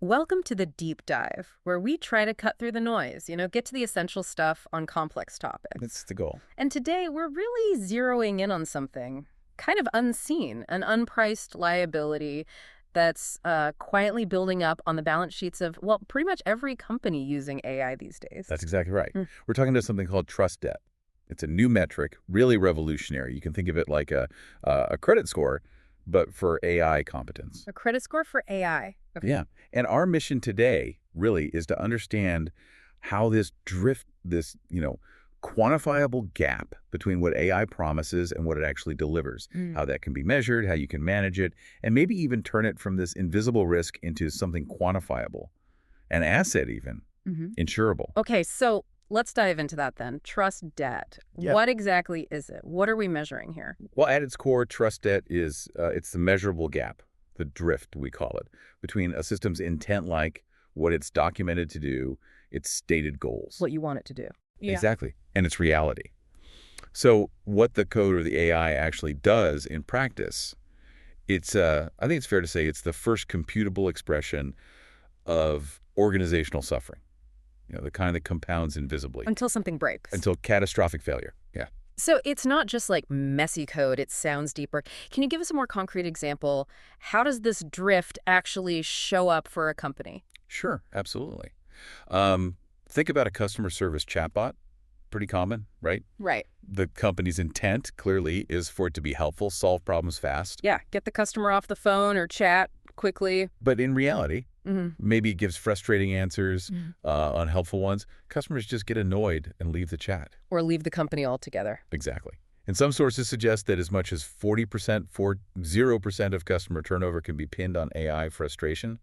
Welcome to the deep dive, where we try to cut through the noise, get to the essential stuff on complex topics. That's the goal. And today we're really zeroing in on something kind of unseen, an unpriced liability that's quietly building up on the balance sheets of, well, pretty much every company using AI these days. That's exactly right. Mm. We're talking about something called trust debt. It's a new metric, really revolutionary. You can think of it like a credit score, but for AI competence. A credit score for AI. Okay. Yeah. And our mission today really is to understand how this quantifiable gap between what AI promises and what it actually delivers, how that can be measured, how you can manage it, and maybe even turn it from this invisible risk into something quantifiable, an asset even, insurable. Okay, so let's dive into that then. Trust debt. Yeah. What exactly is it? What are we measuring here? Well, at its core, trust debt is it's the measurable gap, the drift, we call it, between a system's intent, like what it's documented to do, its stated goals. What you want it to do. Yeah. Exactly. And its reality. So what the code or the AI actually does in practice, it's I think it's fair to say it's the first computable expression of organizational suffering, the kind that compounds invisibly. Until something breaks. Until catastrophic failure. Yeah. So it's not just like messy code, it sounds deeper. Can you give us a more concrete example? How does this drift actually show up for a company? Sure, absolutely. Think about a customer service chatbot. Pretty common, right? Right. The company's intent, clearly, is for it to be helpful, solve problems fast. Yeah, get the customer off the phone or chat quickly. But in reality, maybe it gives frustrating answers, Mm-hmm. unhelpful ones. Customers just get annoyed and leave the chat. Or leave the company altogether. Exactly. And some sources suggest that as much as 0% of customer turnover can be pinned on AI frustration.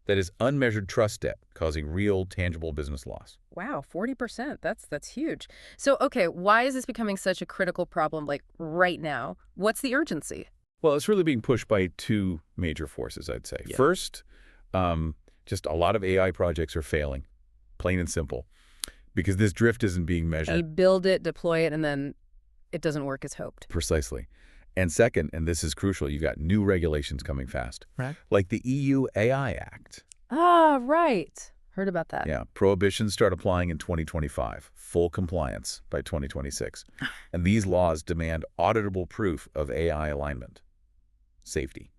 That is unmeasured trust debt, causing real, tangible business loss. Wow, 40%. That's huge. So, okay, why is this becoming such a critical problem, like, right now? What's the urgency? Well, it's really being pushed by two major forces, I'd say. Yeah. First, just a lot of AI projects are failing, plain and simple, because this drift isn't being You measured. build it, deploy it, and then it doesn't work as hoped. Precisely. And second, and this is crucial, you've got new regulations coming fast, Right. like the EU AI Act. Ah, right. Heard about that. Yeah, prohibitions start applying in 2025, full compliance by 2026. And these laws demand auditable proof of AI alignment. Safety.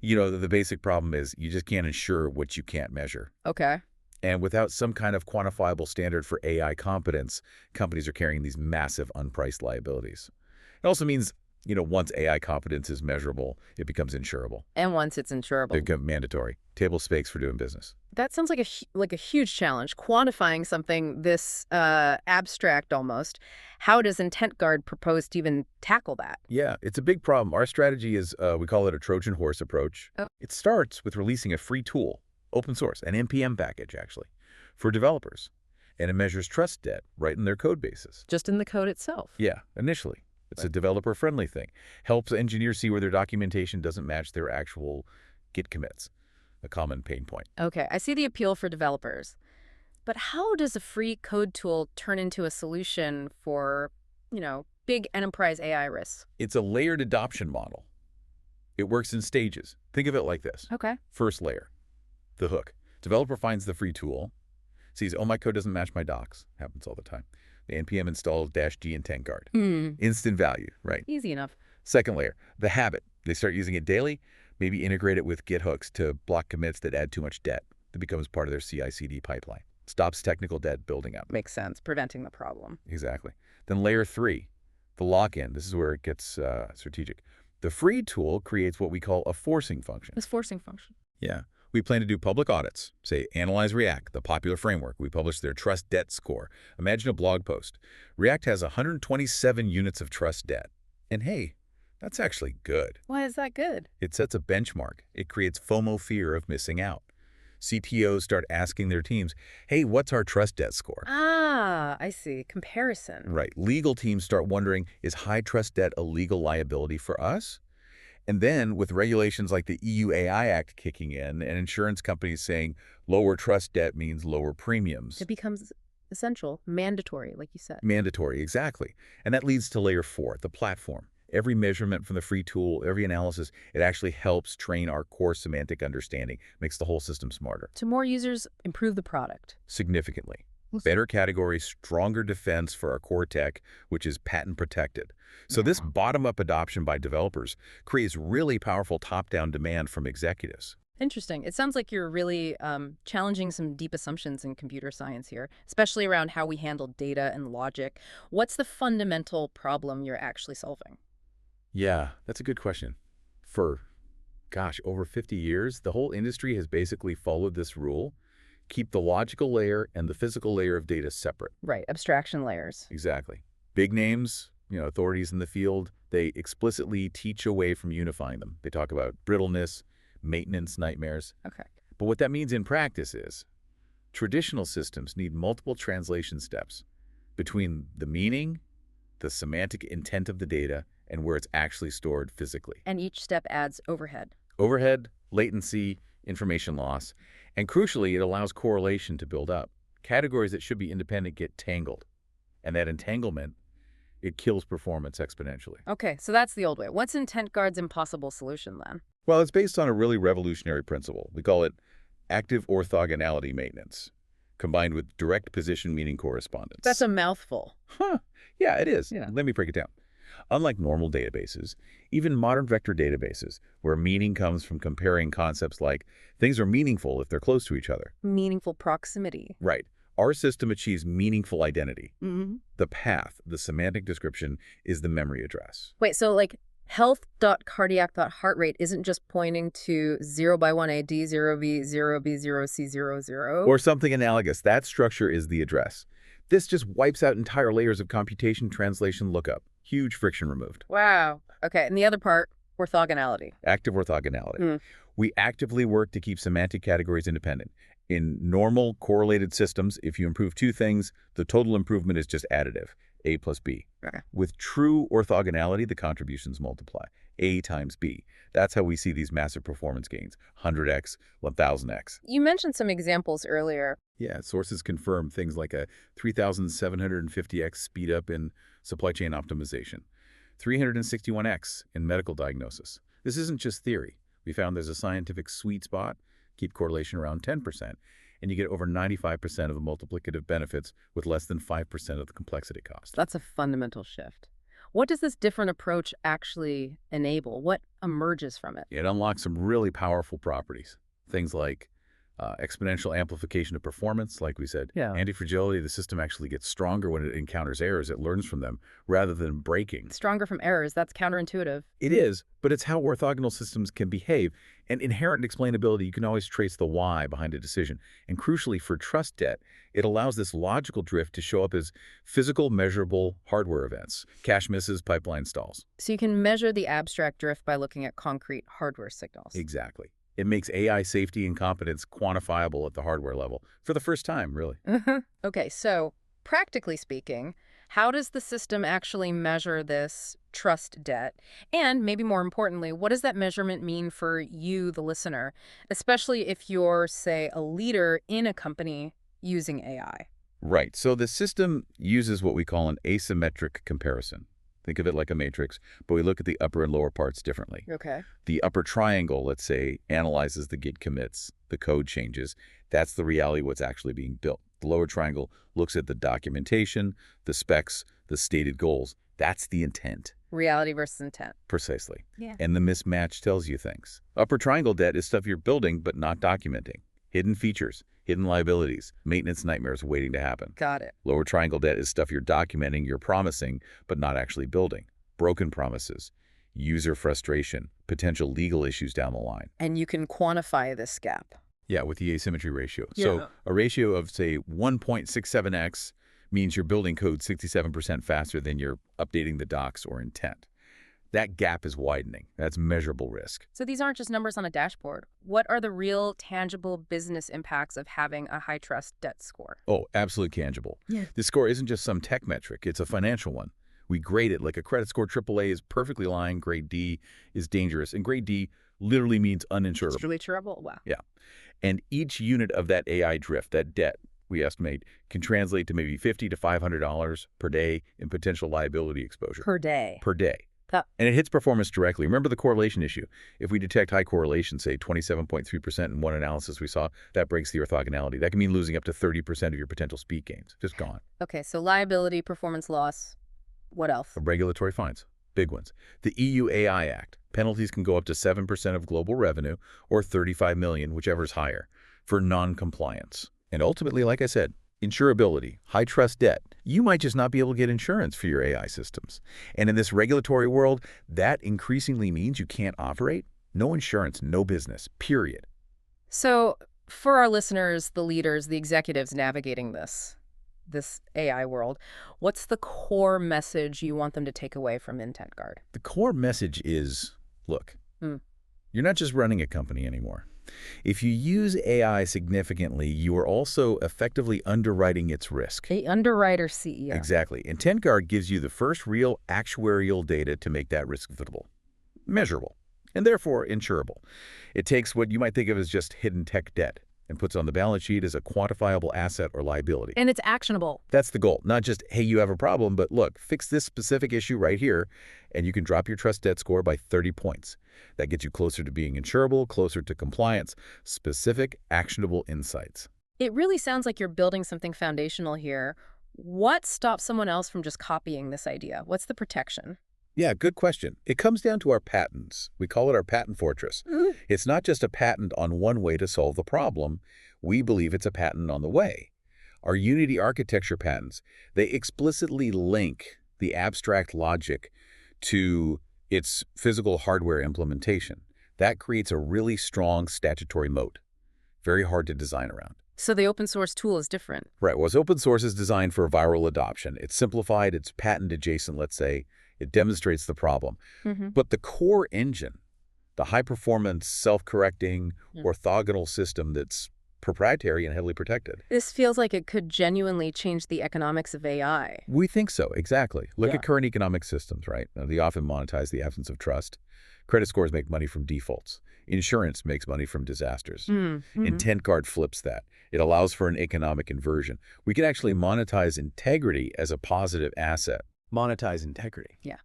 The basic problem is you just can't ensure what you can't measure. Okay. And without some kind of quantifiable standard for AI competence, companies are carrying these massive unpriced liabilities. It also means, once AI competence is measurable, it becomes insurable. And once it's insurable. It becomes mandatory. Table stakes for doing business. That sounds like a huge challenge, quantifying something this abstract almost. How does IntentGuard propose to even tackle that? Yeah, it's a big problem. Our strategy is, we call it a Trojan horse approach. Oh. It starts with releasing a free tool, open source, an NPM package, actually, for developers. And it measures trust debt right in their code bases. Just in the code itself? Yeah, initially. It's a developer-friendly thing. Helps engineers see where their documentation doesn't match their actual Git commits, a common pain point. Okay, I see the appeal for developers. But how does a free code tool turn into a solution for, big enterprise AI risks? It's a layered adoption model. It works in stages. Think of it like this. Okay. First layer, the hook. Developer finds the free tool, sees, oh, my code doesn't match my docs. Happens all the time. The NPM installs -G IntentGuard. Instant value, right? Easy enough. Second layer, the habit. They start using it daily, maybe integrate it with Git hooks to block commits that add too much debt. That becomes part of their CI/CD pipeline. Stops technical debt building up. Makes sense. Preventing the problem. Exactly. Then layer 3, the lock-in. This is where it gets strategic. The free tool creates what we call a forcing function. This forcing function. Yeah. We plan to do public audits. Say, analyze React, the popular framework. We publish their trust debt score. Imagine a blog post. React has 127 units of trust debt. And hey, that's actually good. Why is that good? It sets a benchmark. It creates FOMO, fear of missing out. CTOs start asking their teams, hey, what's our trust debt score? Ah, I see. Comparison. Right. Legal teams start wondering, is high trust debt a legal liability for us? And then with regulations like the EU AI Act kicking in and insurance companies saying lower trust debt means lower premiums. It becomes essential, mandatory, like you said. Mandatory, exactly. And that leads to layer 4, the platform. Every measurement from the free tool, every analysis, it actually helps train our core semantic understanding, makes the whole system smarter. To more users, improve the product. Significantly. Better categories, stronger defense for our core tech, which is patent protected. So this bottom-up adoption by developers creates really powerful top-down demand from executives. Interesting. It sounds like you're really challenging some deep assumptions in computer science here, especially around how we handle data and logic. What's the fundamental problem you're actually solving? Yeah, that's a good question. For, over 50 years, the whole industry has basically followed this rule. Keep the logical layer and the physical layer of data separate. Right, abstraction layers. Exactly. Big names, authorities in the field, they explicitly teach away from unifying them. They talk about brittleness, maintenance nightmares. Okay. But what that means in practice is traditional systems need multiple translation steps between the meaning, the semantic intent of the data, and where it's actually stored physically. And each step adds overhead. Overhead, latency, information loss, and crucially, it allows correlation to build up. Categories that should be independent get tangled, and that entanglement, it kills performance exponentially. Okay, so that's the old way. What's IntentGuard's impossible solution then? Well, it's based on a really revolutionary principle. We call it active orthogonality maintenance, combined with direct position meaning correspondence. That's a mouthful. Yeah, it is. Yeah. Let me break it down. Unlike normal databases, even modern vector databases, where meaning comes from comparing concepts like things are meaningful if they're close to each other. Meaningful proximity. Right. Our system achieves meaningful identity. Mm-hmm. The path, the semantic description, is the memory address. Wait, so like health.cardiac.heart rate isn't just pointing to 0 by 1A, D, 0B, 0B, 0C, 0, Or something analogous. That structure is the address. This just wipes out entire layers of computation, translation, lookup. Huge friction removed. Wow. Okay, and the other part, orthogonality. Active orthogonality. We actively work to keep semantic categories independent. In normal correlated systems, if you improve two things, the total improvement is just additive, A plus B. Okay. With true orthogonality, the contributions multiply, A times B. That's how we see these massive performance gains, 100x, 1000x. You mentioned some examples earlier. Yeah, sources confirm things like a 3,750x speedup in supply chain optimization, 361x in medical diagnosis. This isn't just theory. We found there's a scientific sweet spot, keep correlation around 10%, and you get over 95% of the multiplicative benefits with less than 5% of the complexity cost. That's a fundamental shift. What does this different approach actually enable? What emerges from it? It unlocks some really powerful properties, things like exponential amplification of performance, like we said. Yeah. Anti-fragility, the system actually gets stronger when it encounters errors. It learns from them rather than breaking. Stronger from errors. That's counterintuitive. It is, but it's how orthogonal systems can behave. And inherent explainability, you can always trace the why behind a decision. And crucially, for trust debt, it allows this logical drift to show up as physical, measurable hardware events. Cache misses, pipeline stalls. So you can measure the abstract drift by looking at concrete hardware signals. Exactly. It makes AI safety and competence quantifiable at the hardware level for the first time, really. Okay, so practically speaking, how does the system actually measure this trust debt? And maybe more importantly, what does that measurement mean for you, the listener, especially if you're, say, a leader in a company using AI? Right. So the system uses what we call an asymmetric comparison. Think of it like a matrix, but we look at the upper and lower parts differently. Okay. The upper triangle, let's say, analyzes the git commits, the code changes. That's the reality of what's actually being built. The lower triangle looks at the documentation, the specs, the stated goals. That's the intent. Reality versus intent. Precisely. Yeah. And the mismatch tells you things. Upper triangle debt is stuff you're building but not documenting. Hidden features, hidden liabilities, maintenance nightmares waiting to happen. Got it. Lower triangle debt is stuff you're documenting, you're promising, but not actually building. Broken promises, user frustration, potential legal issues down the line. And you can quantify this gap. Yeah, with the asymmetry ratio. Yeah. So a ratio of, say, 1.67x means you're building code 67% faster than you're updating the docs or intent. That gap is widening. That's measurable risk. So these aren't just numbers on a dashboard. What are the real, tangible business impacts of having a high-trust debt score? Oh, absolutely tangible. Yeah. This score isn't just some tech metric. It's a financial one. We grade it like a credit score. AAA is perfectly lying. Grade D is dangerous. And grade D literally means uninsurable. It's really terrible? Wow. Yeah. And each unit of that AI drift, that debt, we estimate, can translate to maybe $50 to $500 per day in potential liability exposure. Per day. Per day. And it hits performance directly. Remember the correlation issue. If we detect high correlation, say 27.3% in one analysis we saw, that breaks the orthogonality. That can mean losing up to 30% of your potential speed gains. Just gone. Okay, so liability, performance loss. What else? Regulatory fines. Big ones. The EU AI Act. Penalties can go up to 7% of global revenue or 35 million, whichever is higher, for non-compliance. And ultimately, like I said, insurability, high trust debt. You might just not be able to get insurance for your AI systems. And in this regulatory world, that increasingly means you can't operate. No insurance, no business, period. So for our listeners, the leaders, the executives navigating this AI world, what's the core message you want them to take away from IntentGuard? The core message is, look, you're not just running a company anymore. If you use AI significantly, you are also effectively underwriting its risk. A underwriter CEO. Exactly. IntentGuard gives you the first real actuarial data to make that risk visible, measurable, and therefore insurable. It takes what you might think of as just hidden tech debt and puts it on the balance sheet as a quantifiable asset or liability. And it's actionable. That's the goal. Not just, hey, you have a problem, but look, fix this specific issue right here, and you can drop your trust debt score by 30 points. That gets you closer to being insurable, closer to compliance, specific, actionable insights. It really sounds like you're building something foundational here. What stops someone else from just copying this idea? What's the protection? Yeah, good question. It comes down to our patents. We call it our patent fortress. It's not just a patent on one way to solve the problem. We believe it's a patent on the way. Our Unity architecture patents, they explicitly link the abstract logic to its physical hardware implementation. That creates a really strong statutory moat. Very hard to design around. So the open source tool is different. Right. Well, open source is designed for viral adoption. It's simplified, it's patent adjacent, let's say. It demonstrates the problem. But the core engine, the high-performance, self-correcting, orthogonal system that's proprietary and heavily protected. This feels like it could genuinely change the economics of AI. We think so, exactly. Look at current economic systems, right? They often monetize the absence of trust. Credit scores make money from defaults. Insurance makes money from disasters. IntentGuard flips that. It allows for an economic inversion. We can actually monetize integrity as a positive asset. Monetize integrity. Yeah.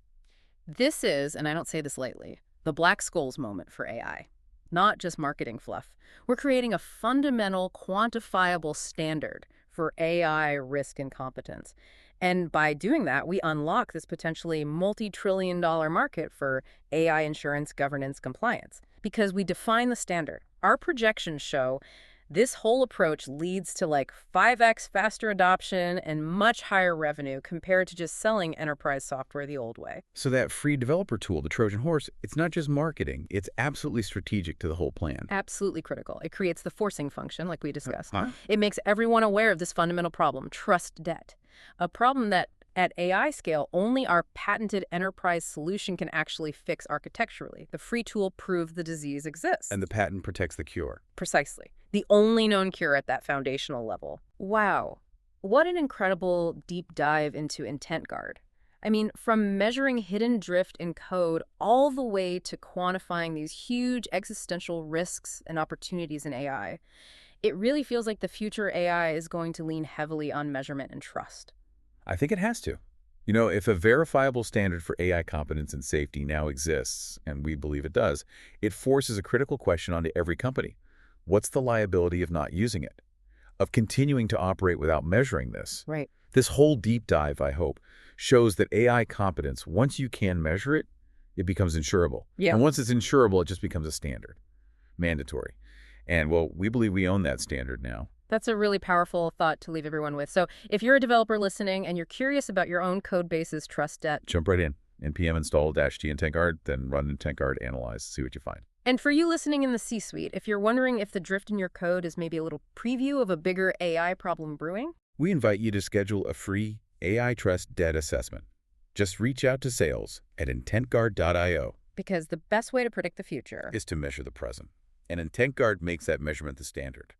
This is, and I don't say this lightly, the Black-Scholes moment for AI. Not just marketing fluff. We're creating a fundamental, quantifiable standard for AI risk and competence. And by doing that, we unlock this potentially multi-trillion-dollar market for AI insurance, governance, compliance. Because we define the standard. Our projections show this whole approach leads to like 5x faster adoption and much higher revenue compared to just selling enterprise software the old way. So that free developer tool, the Trojan horse, it's not just marketing. It's absolutely strategic to the whole plan. Absolutely critical. It creates the forcing function, like we discussed. It makes everyone aware of this fundamental problem, trust debt. A problem that at AI scale, only our patented enterprise solution can actually fix architecturally. The free tool proves the disease exists. And the patent protects the cure. Precisely. The only known cure at that foundational level. Wow. What an incredible deep dive into IntentGuard. I mean, from measuring hidden drift in code all the way to quantifying these huge existential risks and opportunities in AI, it really feels like the future AI is going to lean heavily on measurement and trust. I think it has to. You know, if a verifiable standard for AI competence and safety now exists, and we believe it does, it forces a critical question onto every company. What's the liability of not using it? Of continuing to operate without measuring this? Right. This whole deep dive, I hope, shows that AI competence, once you can measure it, it becomes insurable. Yeah. And once it's insurable, it just becomes a standard, mandatory. And, well, we believe we own that standard now. That's a really powerful thought to leave everyone with. So if you're a developer listening and you're curious about your own code base's trust debt, jump right in. npm install -t IntentGuard, then run IntentGuard, analyze, see what you find. And for you listening in the C-suite, if you're wondering if the drift in your code is maybe a little preview of a bigger AI problem brewing, we invite you to schedule a free AI Trust Debt Assessment. Just reach out to sales at IntentGuard.io. Because the best way to predict the future is to measure the present. And IntentGuard makes that measurement the standard.